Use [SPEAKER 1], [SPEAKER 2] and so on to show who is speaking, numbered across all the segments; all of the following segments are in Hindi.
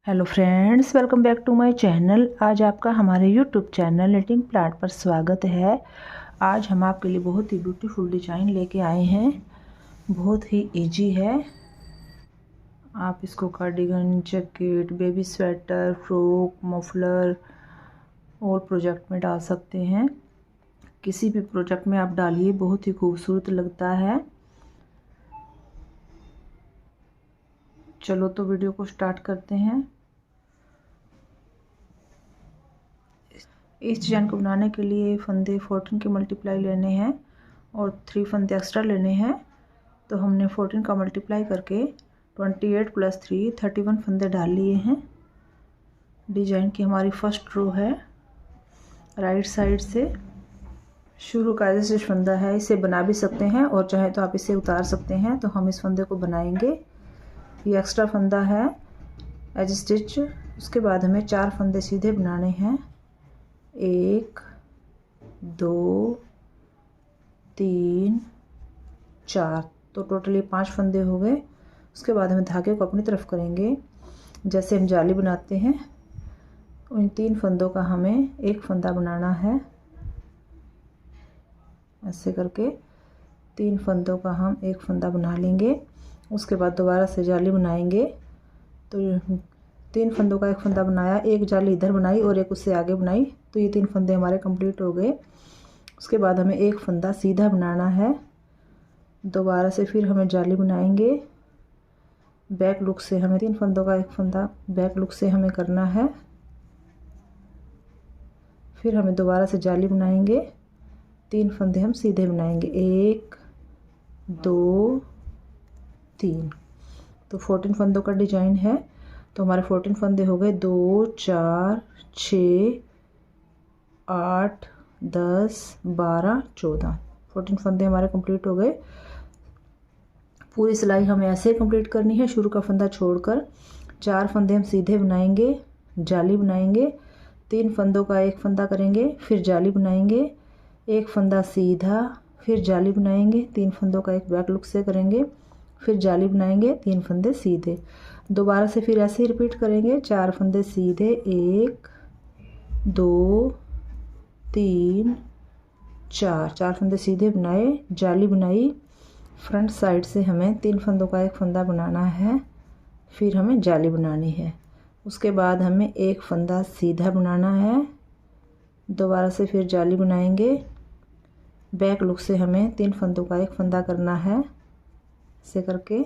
[SPEAKER 1] Hello friends, welcome back to my channel. आज आपका हमारे यूट्यूब चैनल निटिंग प्लाट पर स्वागत है। आज हम आपके लिए बहुत ही ब्यूटीफुल डिज़ाइन लेके आए हैं। बहुत ही इजी है। आप इसको cardigan, jacket, baby sweater, frock, muffler और प्रोजेक्ट में डाल सकते हैं। किसी भी प्रोजेक्ट में आप डालिए, बहुत ही खूबसूरत लगता है। चलो तो वीडियो को स्टार्ट करते हैं। इस डिज़ाइन को बनाने के लिए फंदे 14 के मल्टीप्लाई लेने हैं और 3 फंदे एक्स्ट्रा लेने हैं। तो हमने 14 का मल्टीप्लाई करके 28 + 3 31 फंदे डाल लिए हैं। डिज़ाइन की हमारी फर्स्ट रो है। राइट साइड से शुरू का जो फंदा है इसे बना भी सकते हैं और चाहे तो आप इसे उतार सकते हैं। तो हम इस फंदे को बनाएंगे। ये एक्स्ट्रा फंदा है एज स्टिच। उसके बाद हमें 4 फंदे सीधे बनाने हैं। 1 2 3 4, तो टोटल ये 5 फंदे हो गए। उसके बाद हमें धागे को अपनी तरफ करेंगे। जैसे हम जाली बनाते हैं उन 3 फंदों का हमें एक फंदा बनाना है। ऐसे करके 3 फंदों का हम एक फंदा बना लेंगे। उसके बाद दोबारा से जाली बनाएंगे। तो 3 फंदों का एक फंदा बनाया, एक जाली इधर बनाई और एक उससे आगे बनाई, तो ये 3 फंदे हमारे कंप्लीट हो गए। उसके बाद हमें एक फंदा सीधा बनाना है। दोबारा से फिर हमें जाली बनाएंगे। बैक लुक से हमें 3 फंदों का एक फंदा बैक लुक से हमें करना है। फिर हमें दोबारा से जाली बनाएंगे। 3 फंदे हम सीधे बनाएंगे, 1 2 3। तो 14 फंदों का डिजाइन है। तो हमारे 14 फंदे हो गए। 2 4 6 8 10 12 14, 14 फंदे हमारे कंप्लीट हो गए। पूरी सिलाई हमें ऐसे कंप्लीट करनी है, शुरू का फंदा छोड़कर। 4 फंदे हम सीधे बनाएंगे, जाली बनाएंगे। 3 फंदों का एक फंदा करेंगे, फिर जाली बनाएंगे। एक फंदा सीधा, फिर जाली बनाएंगे। 3 फंदों का एक बैक लुक से करेंगे, फिर जाली बनाएंगे। 3 फंदे सीधे। दोबारा से फिर ऐसे ही रिपीट करेंगे। 4 फंदे सीधे, 1 2 3 4, 4 फंदे सीधे बनाए, जाली बनाई। फ्रंट साइड से हमें 3 फंदों का एक फंदा बनाना है, फिर हमें जाली बनानी है। उसके बाद हमें एक फंदा सीधा बनाना है। दोबारा से फिर जाली बनाएंगे। बैक लुक से हमें 3 फंदों का एक फंदा करना है, ऐसे करके।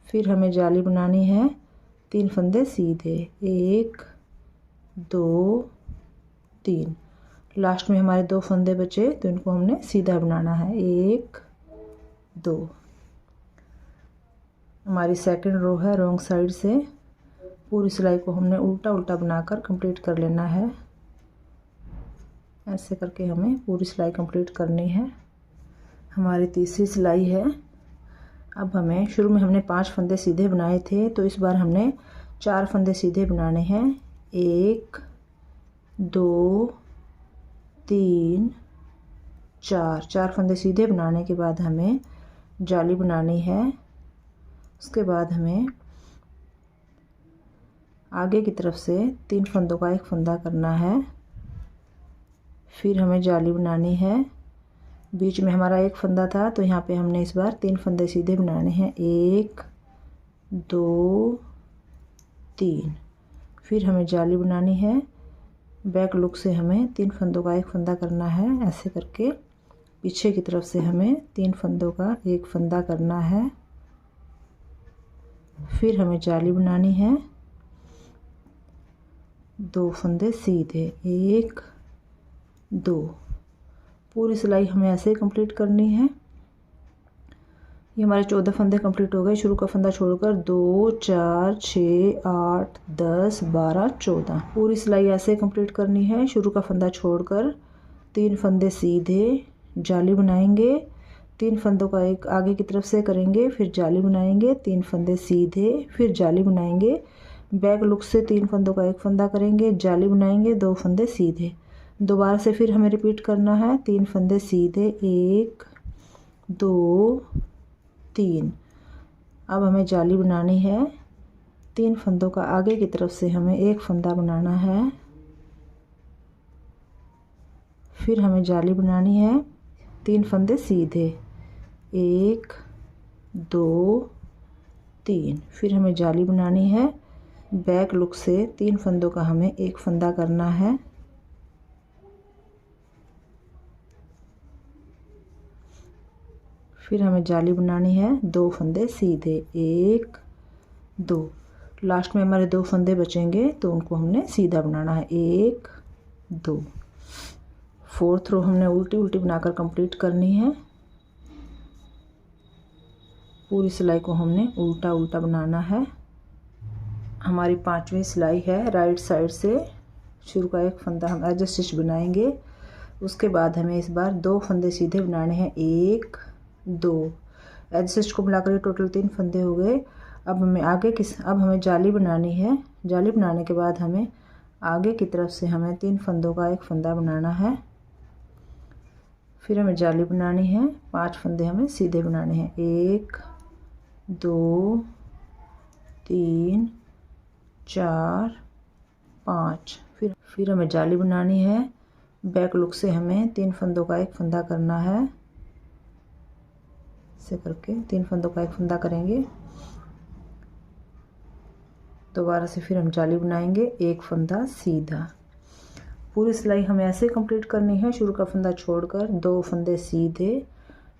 [SPEAKER 1] फिर हमें जाली बनानी है। 3 फंदे सीधे, 1 2 3। लास्ट में हमारे 2 फंदे बचे, तो इनको हमने सीधा बनाना है, 1 2। हमारी सेकंड रो है। रॉन्ग साइड से पूरी सिलाई को हमने उल्टा उल्टा बनाकर कंप्लीट कर लेना है। ऐसे करके हमें पूरी सिलाई कंप्लीट करनी है। हमारी तीसरी सिलाई है। अब हमें शुरू में हमने 5 फंदे सीधे बनाए थे, तो इस बार हमने 4 फंदे सीधे बनाने हैं। 1 2 3 4, 4 फंदे सीधे बनाने के बाद हमें जाली बनानी है। उसके बाद हमें आगे की तरफ से 3 फंदों का एक फंदा करना है, फिर हमें जाली बनानी है। बीच में हमारा एक फंदा था, तो यहाँ पे हमने इस बार 3 फंदे सीधे बनाने हैं, 1 2 3। फिर हमें जाली बनानी है। बैक लुक से हमें 3 फंदों का एक फंदा करना है, ऐसे करके। पीछे की तरफ से हमें 3 फंदों का एक फंदा करना है, फिर हमें जाली बनानी है। 2 फंदे सीधे, 1 2। पूरी सिलाई हमें ऐसे ही कंप्लीट करनी है। ये हमारे 14 फंदे कंप्लीट हो गए, शुरू का फंदा छोड़कर। 2 4 6 8 10 12 14, पूरी सिलाई ऐसे कंप्लीट करनी है, शुरू का फंदा छोड़कर। 3 फंदे सीधे, जाली बनाएंगे। 3 फंदों का एक आगे की तरफ से करेंगे, फिर जाली बनाएंगे। 3 फंदे सीधे, फिर जाली बनाएंगे। बैक लुक से 3 फंदों का एक फंदा करेंगे, जाली बनाएंगे। 2 फंदे सीधे। दोबारा से फिर हमें रिपीट करना है। 3 फंदे सीधे, 1 2 3। अब हमें जाली बनानी है। 3 फंदों का आगे की तरफ से हमें एक फंदा बनाना है, फिर हमें जाली बनानी है। 3 फंदे सीधे, 1 2 3, फिर हमें जाली बनानी है। बैक लुक से 3 फंदों का हमें एक फंदा करना है, फिर हमें जाली बनानी है। 2 फंदे सीधे, 1 2, लास्ट में हमारे 2 फंदे बचेंगे तो उनको हमने सीधा बनाना है, 1 2। 4th रो हमने उल्टी उल्टी बनाकर कंप्लीट करनी है। पूरी सिलाई को हमने उल्टा उल्टा बनाना है। हमारी 5वीं सिलाई है। राइट साइड से शुरू का एक फंदा हम एज स्टिच बनाएंगे। उसके बाद हमें इस बार 2 फंदे सीधे बनाने हैं, 1 2। एज स्टिच को मिलाकर टोटल 3 फंदे हो गए। अब हमें जाली बनानी है। जाली बनाने के बाद हमें आगे की तरफ से हमें 3 फंदों का एक फंदा बनाना है, फिर हमें जाली बनानी है। 5 फंदे हमें सीधे बनाने हैं, 1 2 3 4 5। फिर हमें जाली बनानी है। बैक लुक से हमें 3 फंदों का एक फंदा करना है, ऐसे करके 3 फंदों का एक फंदा करेंगे। दोबारा से फिर हम जाली बनाएंगे, एक फंदा सीधा। पूरी सिलाई हमें ऐसे कंप्लीट करनी है। शुरू का फंदा छोड़कर 2 फंदे सीधे,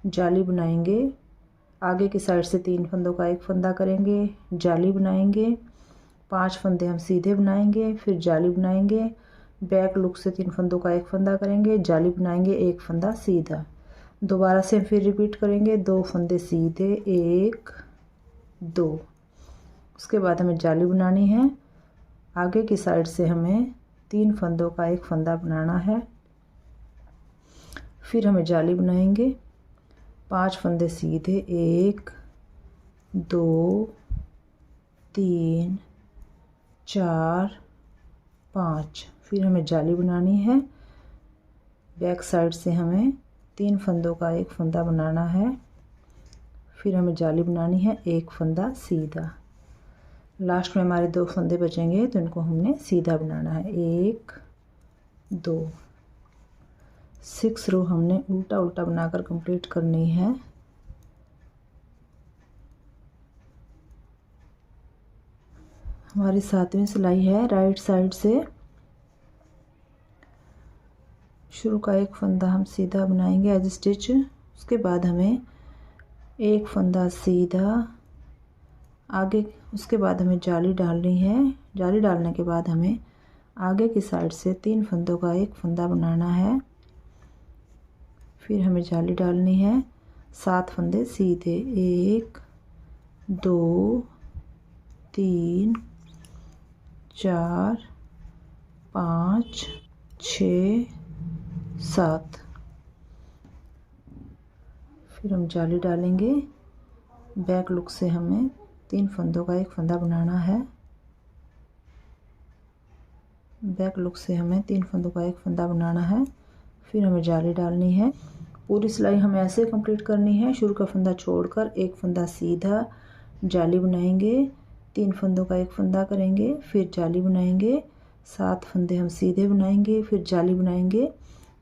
[SPEAKER 1] जाली बनाएंगे। आगे की साइड से 3 फंदों का एक फंदा करेंगे, जाली बनाएंगे। 5 फंदे हम सीधे बनाएंगे, फिर जाली बनाएंगे। बैक लुक से 3 फंदों का एक फंदा करेंगे, जाली बनाएंगे, एक फंदा सीधा। दोबारा से फिर रिपीट करेंगे, 2 फंदे सीधे, 1 2। उसके बाद हमें जाली बनानी है। आगे की साइड से हमें 3 फंदों का एक फंदा बनाना है, फिर हमें जाली बनाएंगे। 5 फंदे सीधे, 1 2 3 4 5, फिर हमें जाली बनानी है। बैक साइड से हमें 3 फंदों का एक फंदा बनाना है, फिर हमें जाली बनानी है, एक फंदा सीधा। लास्ट में हमारे 2 फंदे बचेंगे तो इनको हमने सीधा बनाना है, 1 2। 6 रो हमने उल्टा उल्टा बनाकर कंप्लीट करनी है। हमारी 7वीं सिलाई है। राइट साइड से शुरू का एक फंदा हम सीधा बनाएंगे एज स्टिच। उसके बाद हमें एक फंदा सीधा आगे, उसके बाद हमें जाली डालनी है। जाली डालने के बाद हमें आगे की साइड से 3 फंदों का एक फंदा बनाना है, फिर हमें जाली डालनी है। 7 फंदे सीधे, 1 2 3 4 5 6 7, फिर हम जाली डालेंगे। बैक लुक से हमें 3 फंदों का एक फंदा बनाना है। बैक लुक से हमें 3 फंदों का एक फंदा बनाना है, फिर हमें जाली डालनी है। पूरी सिलाई हमें ऐसे कंप्लीट करनी है। शुरू का फंदा छोड़कर एक फंदा सीधा, जाली बनाएंगे। 3 फंदों का एक फंदा करेंगे, फिर जाली बनाएंगे। 7 फंदे हम सीधे बनाएंगे, फिर जाली बनाएंगे।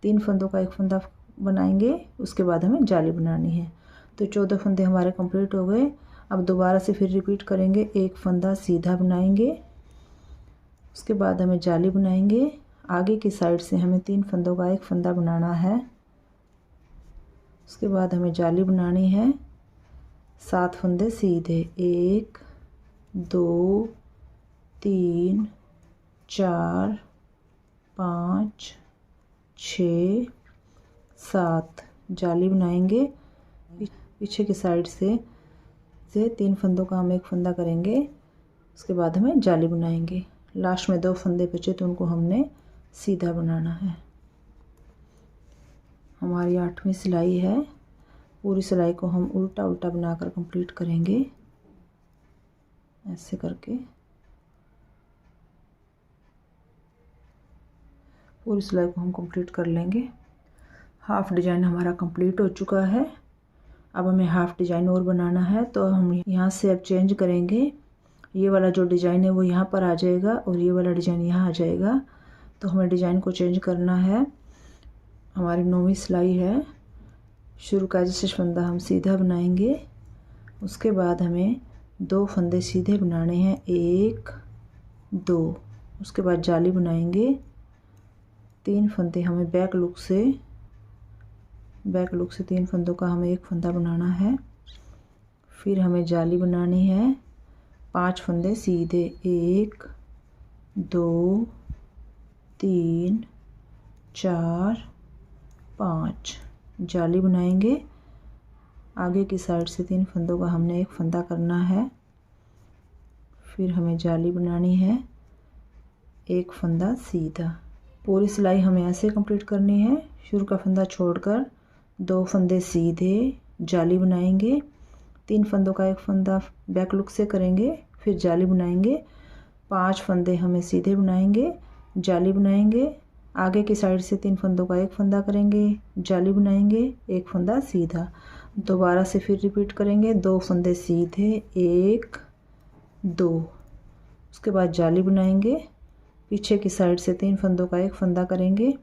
[SPEAKER 1] 3 फंदों का एक फंदा बनाएंगे, उसके बाद हमें जाली बनानी है। तो 14 फंदे हमारे कंप्लीट हो गए। अब दोबारा से फिर रिपीट करेंगे, एक फंदा सीधा बनाएंगे, उसके बाद हमें जाली बनाएंगे। आगे की साइड से हमें 3 फंदों का एक फंदा बनाना है, उसके बाद हमें जाली बनानी है। 7 फंदे सीधे, 1 2 3 4 5 6 7, जाली बनाएंगे। पीछे की साइड से 3 फंदों का हम एक फंदा करेंगे, उसके बाद हमें जाली बनाएंगे। लास्ट में 2 फंदे बचे तो उनको हमने सीधा बनाना है। हमारी 8वीं सिलाई है। पूरी सिलाई को हम उल्टा उल्टा बनाकर कंप्लीट करेंगे, ऐसे करके पूरी सिलाई को हम कंप्लीट कर लेंगे। हाफ डिजाइन हमारा कंप्लीट हो चुका है। अब हमें हाफ डिजाइन और बनाना है, तो हम यहाँ से अब चेंज करेंगे। ये वाला जो डिज़ाइन है वो यहाँ पर आ जाएगा और ये वाला डिज़ाइन यहाँ आ जाएगा। तो हमें डिज़ाइन को चेंज करना है। हमारी 9वीं सिलाई है। शुरू का जिस फंदा हम सीधा बनाएंगे, उसके बाद हमें 2 फंदे सीधे बनाने हैं, 1 2। उसके बाद जाली बनाएंगे, 3 फंदे हमें बैक लुक से 3 फंदों का हमें 1 फंदा बनाना है। फिर हमें जाली बनानी है, 5 फंदे सीधे, 1 2 3 4 5। जाली बनाएंगे, आगे की साइड से 3 फंदों का हमने 1 फंदा करना है। फिर हमें जाली बनानी है, 1 फंदा सीधा। पूरी सिलाई हमें ऐसे कंप्लीट करनी है। शुरू का फंदा छोड़कर 2 फंदे सीधे, जाली बनाएंगे, 3 फंदों का 1 फंदा बैक लुक से करेंगे, फिर जाली बनाएंगे, 5 फंदे हमें सीधे बनाएंगे, जाली बनाएंगे, आगे की साइड से 3 फंदों का 1 फंदा करेंगे, जाली बनाएंगे, 1 फंदा सीधा। दोबारा से फिर रिपीट करेंगे, 2 फंदे सीधे, 1 2। उसके बाद जाली बनाएंगे, पीछे की साइड से 3 फंदों का 1 फंदा करेंगे,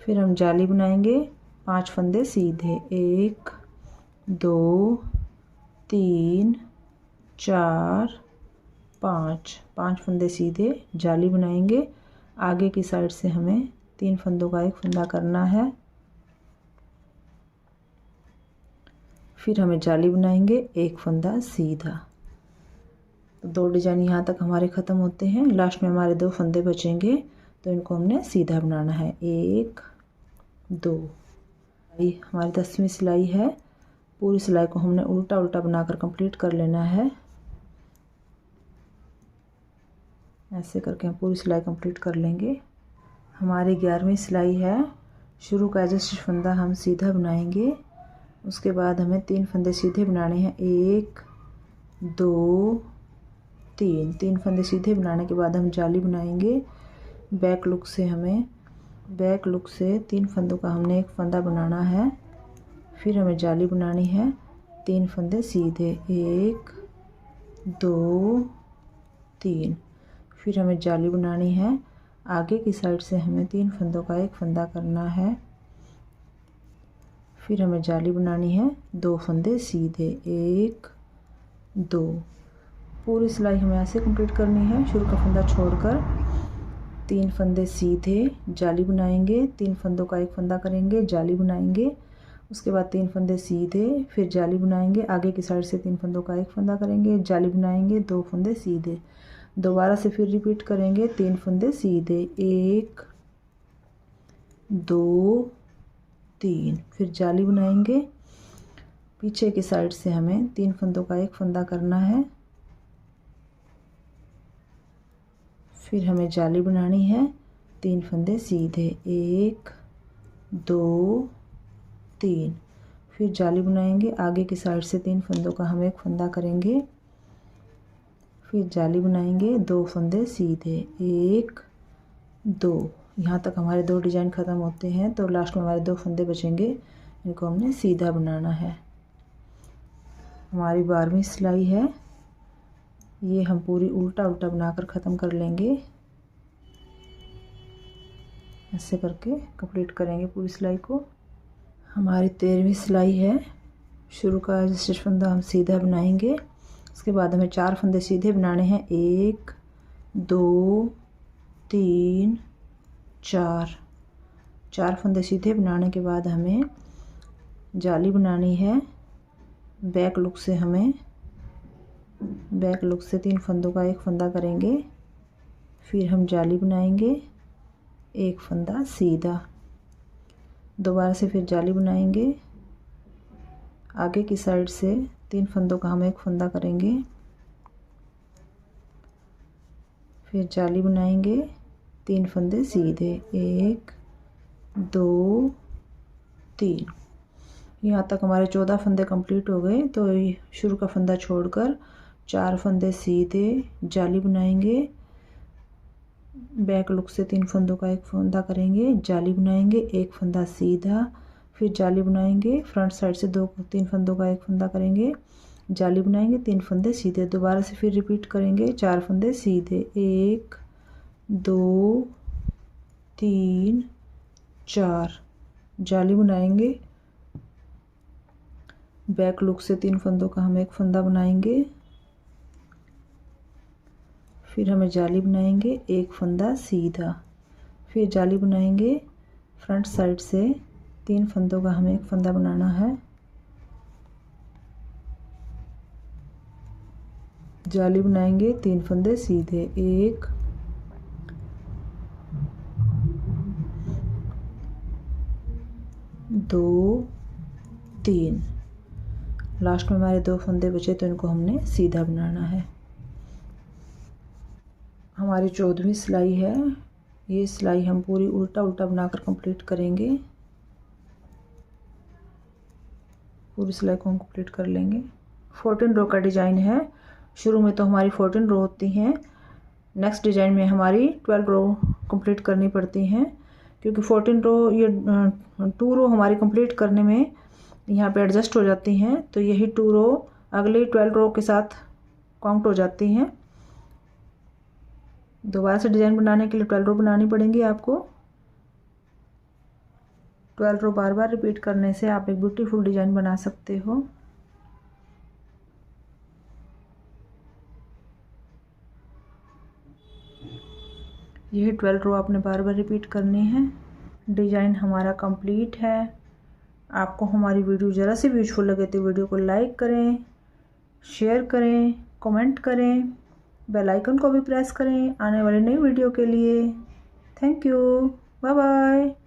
[SPEAKER 1] फिर हम जाली बनाएंगे, 5 फंदे सीधे, 1 2 3 4 5 फंदे सीधे, जाली बनाएंगे, आगे की साइड से हमें 3 फंदों का 1 फंदा करना है। फिर हमें जाली बनाएंगे, 1 फंदा सीधा। तो 2 डिजाइन यहाँ तक हमारे ख़त्म होते हैं। लास्ट में हमारे 2 फंदे बचेंगे, तो इनको हमने सीधा बनाना है, 1 2। हमारी 10वीं सिलाई है। पूरी सिलाई को हमने उल्टा उल्टा बनाकर कंप्लीट कर लेना है। ऐसे करके हम पूरी सिलाई कंप्लीट कर लेंगे। हमारी 11वीं सिलाई है। शुरू का जो फंदा हम सीधा बनाएंगे, उसके बाद हमें 3 फंदे सीधे बनाने हैं, 1 2 3 फंदे सीधे बनाने के बाद हम जाली बनाएंगे। बैक लुक से 3 फंदों का हमने 1 फंदा बनाना है। फिर हमें जाली बनानी है, 3 फंदे सीधे, 1 2 3। फिर हमें जाली बनानी है, आगे की साइड से हमें 3 फंदों का 1 फंदा करना है। फिर हमें जाली बनानी है, 2 फंदे सीधे, 1 2। पूरी सिलाई हमें ऐसे कंप्लीट करनी है। शुरू का फंदा छोड़कर 3 फंदे सीधे, जाली बनाएंगे, 3 फंदों का 1 फंदा करेंगे, जाली बनाएंगे, उसके बाद 3 फंदे सीधे, फिर जाली बनाएंगे, आगे की साइड से 3 फंदों का 1 फंदा करेंगे, जाली बनाएंगे, 2 फंदे सीधे। दोबारा से फिर रिपीट करेंगे, 3 फंदे सीधे, 1 2 3। फिर जाली बनाएंगे, पीछे की साइड से हमें 3 फंदों का 1 फंदा करना है। फिर हमें जाली बनानी है, 3 फंदे सीधे, 1 2 3। फिर जाली बनाएंगे, आगे की साइड से 3 फंदों का हम 1 फंदा करेंगे। फिर जाली बनाएंगे, 2 फंदे सीधे, 1 2। यहाँ तक हमारे 2 डिजाइन ख़त्म होते हैं। तो लास्ट में हमारे 2 फंदे बचेंगे, इनको हमने सीधा बनाना है। हमारी 12वीं सिलाई है। ये हम पूरी उल्टा उल्टा बनाकर ख़त्म कर लेंगे। ऐसे करके कंप्लीट करेंगे पूरी सिलाई को। हमारी 13वीं सिलाई है। शुरू का स्टिच फंदा हम सीधा बनाएंगे, उसके बाद हमें 4 फंदे सीधे बनाने हैं, 1 2 3 4 फंदे सीधे बनाने के बाद हमें जाली बनानी है। बैक लुक से 3 फंदों का 1 फंदा करेंगे। फिर हम जाली बनाएंगे, 1 फंदा सीधा। दोबारा से फिर जाली बनाएंगे, आगे की साइड से 3 फंदों का हम 1 फंदा करेंगे। फिर जाली बनाएंगे, 3 फंदे सीधे, 1 2 3। यहाँ तक हमारे 14 फंदे कंप्लीट हो गए। तो शुरू का फंदा छोड़कर 4 फंदे सीधे, जाली बनाएंगे, बैक लुक से 3 फंदों का 1 फंदा करेंगे, जाली बनाएंगे, 1 फंदा सीधा। फिर जाली बनाएंगे, फ्रंट साइड से 3 फंदों का एक फंदा करेंगे, जाली बनाएंगे, 3 फंदे सीधे, दोबारा से फिर रिपीट करेंगे, 4 फंदे सीधे, 1 2 3 4, जाली बनाएंगे, बैक लुक से 3 फंदों का हम एक फंदा बनाएंगे, फिर हमें जाली बनाएंगे, एक फंदा सीधा, फिर जाली बनाएंगे, फ्रंट साइड से 3 फंदों का हमें एक फंदा बनाना है, जाली बनाएंगे, 3 फंदे सीधे, 1 2 3, लास्ट में हमारे 2 फंदे बचे तो इनको हमने सीधा बनाना है। हमारी 14वीं सिलाई है, ये सिलाई हम पूरी उल्टा उल्टा बनाकर कंप्लीट करेंगे, पूरी सिलाई को हम कंप्लीट कर लेंगे। 14 रो का डिज़ाइन है, शुरू में तो हमारी 14 रो होती हैं, नेक्स्ट डिज़ाइन में हमारी 12 रो कंप्लीट करनी पड़ती हैं, क्योंकि 14 रो ये 2 रो हमारी कंप्लीट करने में यहाँ पे एडजस्ट हो जाती हैं, तो यही 2 रो अगले 12 रो के साथ काउंट हो जाती हैं। दोबारा से डिज़ाइन बनाने के लिए 12 रो बनानी पड़ेंगी आपको। 12 रो बार बार रिपीट करने से आप एक ब्यूटीफुल डिज़ाइन बना सकते हो। यही 12 रो आपने बार बार रिपीट करनी है। डिज़ाइन हमारा कंप्लीट है। आपको हमारी वीडियो ज़रा सी भी यूजफुल लगे तो वीडियो को लाइक करें, शेयर करें, कमेंट करें, बेल आइकन को भी प्रेस करें आने वाली नई वीडियो के लिए। Thank you, bye bye.